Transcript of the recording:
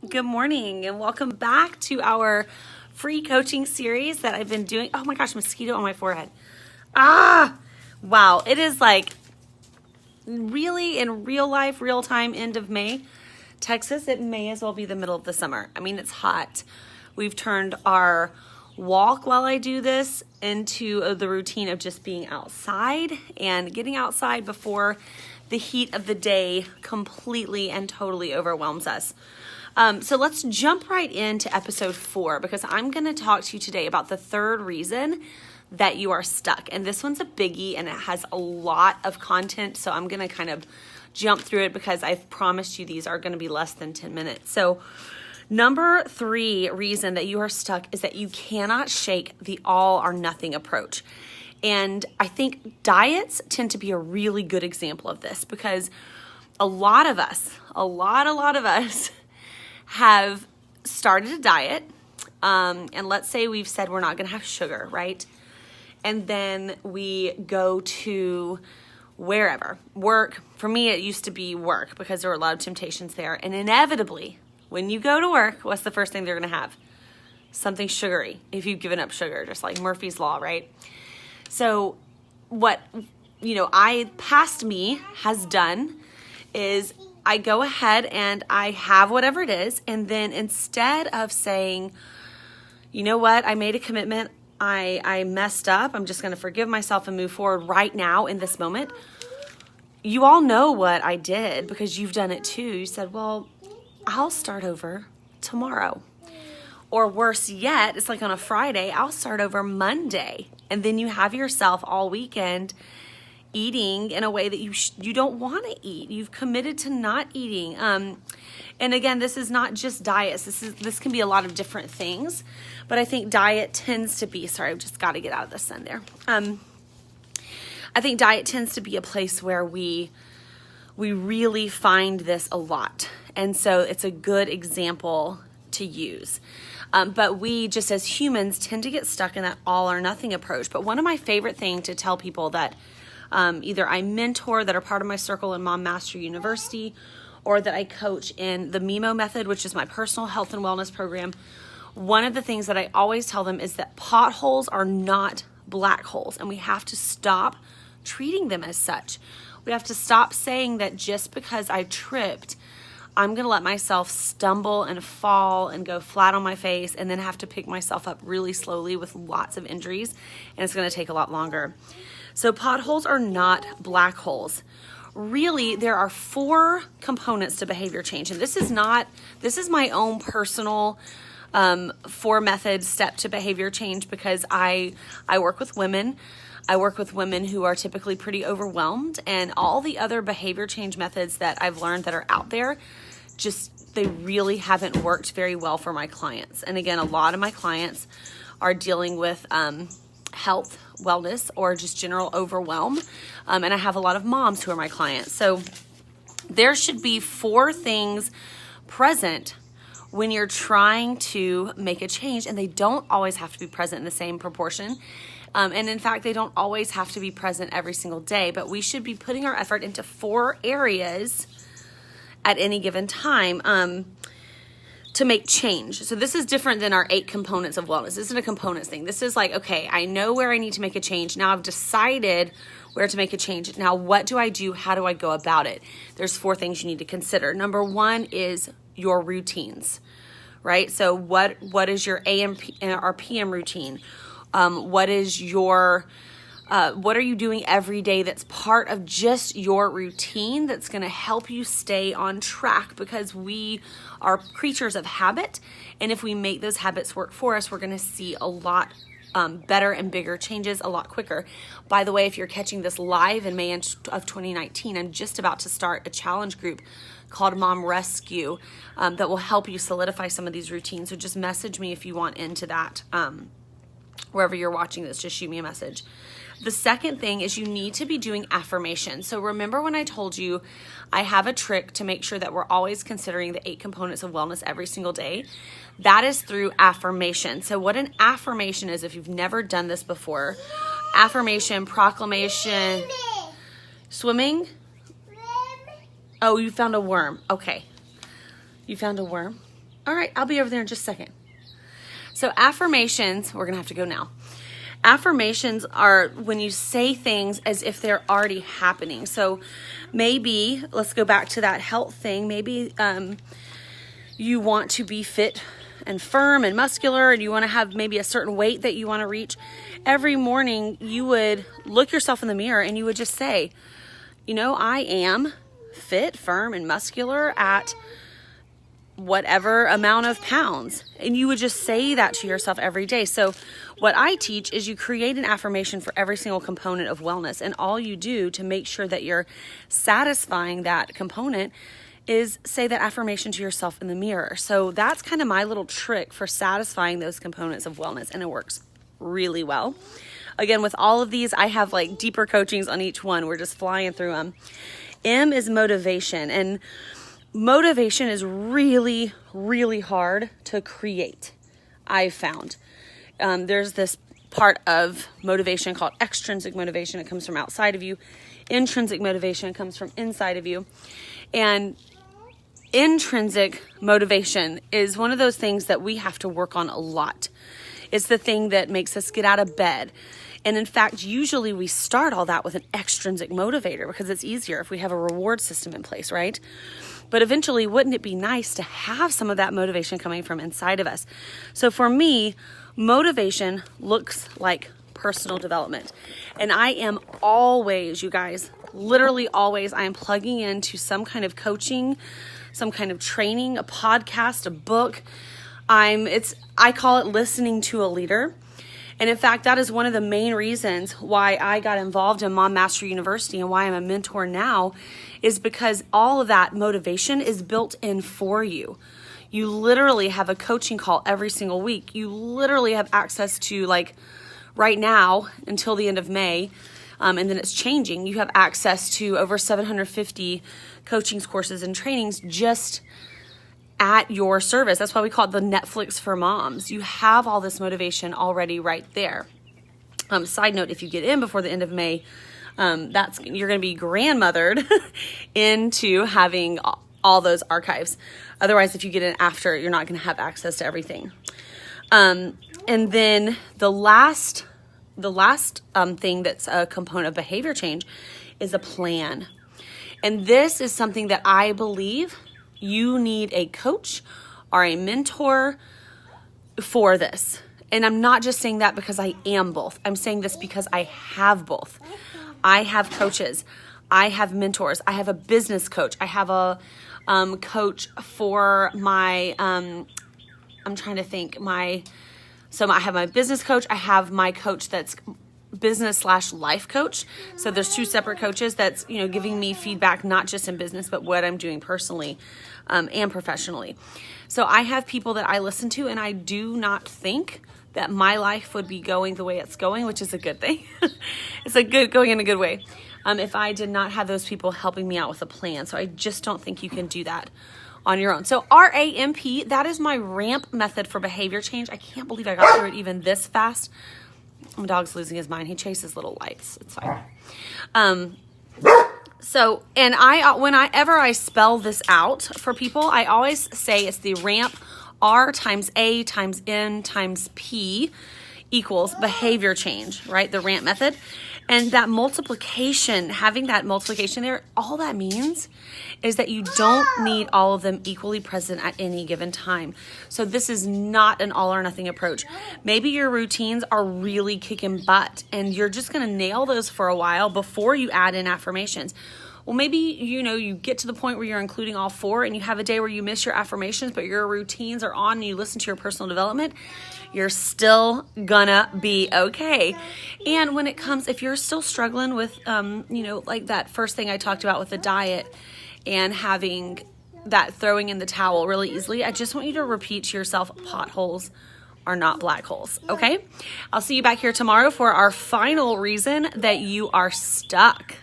Good morning and welcome back to our free coaching series that I've been doing. Oh my gosh, mosquito on my forehead. Wow. It is like really in real life, real time, end of May. Texas, it may as well be the middle of the summer. I mean, it's hot. We've turned our walk while I do this into the routine of just being outside and getting outside before the heat of the day completely and totally overwhelms us. So let's jump right into episode 4 because I'm going to talk to you today about the third reason that you are stuck. And this one's a biggie and it has a lot of content. So I'm going to kind of jump through it because I've promised you these are going to be less than 10 minutes. So number 3 reason that you are stuck is that you cannot shake the all or nothing approach. And I think diets tend to be a really good example of this because a lot of us have started a diet, and let's say we've said we're not going to have sugar, right? And then we go to wherever, work. For me, it used to be work because there were a lot of temptations there. And inevitably, when you go to work, what's the first thing they're going to have? Something sugary, if you've given up sugar, just like Murphy's Law, right? So what, past me has done is I go ahead and I have whatever it is. And then instead of saying, you know what, I made a commitment, I messed up, I'm just going to forgive myself and move forward right now in this moment. You all know what I did because you've done it too. You said, well, I'll start over tomorrow. Or worse yet, it's like on a Friday, I'll start over Monday. And then you have yourself all weekend eating in a way that you don't want to eat. You've committed to not eating. And again, this is not just diets. This can be a lot of different things. But I think diet tends to be, sorry, I've just got to get out of the sun there. I think diet tends to be a place where we really find this a lot. And so it's a good example to use. But we just as humans tend to get stuck in that all or nothing approach. But one of my favorite things to tell people that either I mentor that are part of my circle in Mom Master University or that I coach in the MIMO method, which is my personal health and wellness program. One of the things that I always tell them is that potholes are not black holes, and we have to stop treating them as such. We have to stop saying that just because I tripped, I'm going to let myself stumble and fall and go flat on my face and then have to pick myself up really slowly with lots of injuries, and it's going to take a lot longer. So potholes are not black holes. Really, there are 4 components to behavior change. And this is my own personal 4 method step to behavior change because I work with women. I work with women who are typically pretty overwhelmed, and all the other behavior change methods that I've learned that are out there, they really haven't worked very well for my clients. And again, a lot of my clients are dealing with health, wellness, or just general overwhelm. And I have a lot of moms who are my clients. So there should be 4 things present when you're trying to make a change, and they don't always have to be present in the same proportion. And in fact, they don't always have to be present every single day, but we should be putting our effort into 4 areas at any given time to make change. So this is different than our 8 components of wellness. This isn't a components thing. This is like, okay, I know where I need to make a change. Now I've decided where to make a change. Now what do I do? How do I go about it? There's 4 things you need to consider. Number 1 is your routines, right? So what is your AM or PM routine? What is your what are you doing every day that's part of just your routine that's going to help you stay on track? Because we are creatures of habit, and if we make those habits work for us, we're going to see a lot better and bigger changes a lot quicker. By the way, if you're catching this live in May of 2019, I'm just about to start a challenge group called Mom Rescue that will help you solidify some of these routines. So just message me if you want into that. Wherever you're watching this, just shoot me a message. The second thing is you need to be doing affirmations. So remember when I told you I have a trick to make sure that we're always considering the 8 components of wellness every single day? That is through affirmation. So what an affirmation is, if you've never done this before, affirmation, proclamation, swimming. Oh, you found a worm. Okay. You found a worm? All right, I'll be over there in just a second. So affirmations, we're going to have to go now. Affirmations are when you say things as if they're already happening. So maybe, let's go back to that health thing. Maybe you want to be fit and firm and muscular, and you want to have maybe a certain weight that you want to reach. Every morning you would look yourself in the mirror and you would just say, I am fit, firm, and muscular at whatever amount of pounds. And you would just say that to yourself every day. So what I teach is you create an affirmation for every single component of wellness. And all you do to make sure that you're satisfying that component is say that affirmation to yourself in the mirror. So that's kind of my little trick for satisfying those components of wellness. And it works really well. Again, with all of these, I have like deeper coachings on each one. We're just flying through them. M is motivation. And motivation is really, really hard to create, I've found. There's this part of motivation called extrinsic motivation. It comes from outside of you. Intrinsic motivation comes from inside of you. And intrinsic motivation is one of those things that we have to work on a lot. It's the thing that makes us get out of bed. And in fact, usually we start all that with an extrinsic motivator because it's easier if we have a reward system in place, right? But eventually, wouldn't it be nice to have some of that motivation coming from inside of us? So for me, motivation looks like personal development. And I am always, you guys, literally always, I am plugging into some kind of coaching, some kind of training, a podcast, a book. I call it listening to a leader. And in fact, that is one of the main reasons why I got involved in Mom Mastery University and why I'm a mentor now, is because all of that motivation is built in for you. You literally have a coaching call every single week. You literally have access to, like right now until the end of May, and then it's changing. You have access to over 750 coachings, courses, and trainings just at your service. That's why we call it the Netflix for moms. You have all this motivation already right there. Side note, if you get in before the end of May, you're going to be grandmothered into having all those archives. Otherwise, if you get in after, you're not going to have access to everything. And then the last thing that's a component of behavior change is a plan. And this is something that I believe you need a coach or a mentor for this. And I'm not just saying that because I am both. I'm saying this because I have both. I have coaches. I have mentors. I have a business coach. I have a coach for my, I'm trying to think, so I have my business coach. I have my coach that's business/life coach. So there's two separate coaches that's, giving me feedback, not just in business, but what I'm doing personally and professionally. So I have people that I listen to, and I do not think that my life would be going the way it's going, which is a good thing. It's going in a good way. If I did not have those people helping me out with a plan. So I just don't think you can do that on your own. So RAMP, that is my RAMP method for behavior change. I can't believe I got through it even this fast. My dog's losing his mind. He chases little lights. It's fine. So, and whenever I spell this out for people, I always say it's the RAMP, R times A times N times P equals behavior change, right? The RAMP method. And that multiplication, having that multiplication there, all that means is that you don't need all of them equally present at any given time. So this is not an all or nothing approach. Maybe your routines are really kicking butt and you're just going to nail those for a while before you add in affirmations. Well, maybe, you get to the point where you're including all four and you have a day where you miss your affirmations, but your routines are on and you listen to your personal development. You're still gonna be okay. And when it comes, if you're still struggling with, like that first thing I talked about with the diet and having that throwing in the towel really easily, I just want you to repeat to yourself, potholes are not black holes, okay? I'll see you back here tomorrow for our final reason that you are stuck.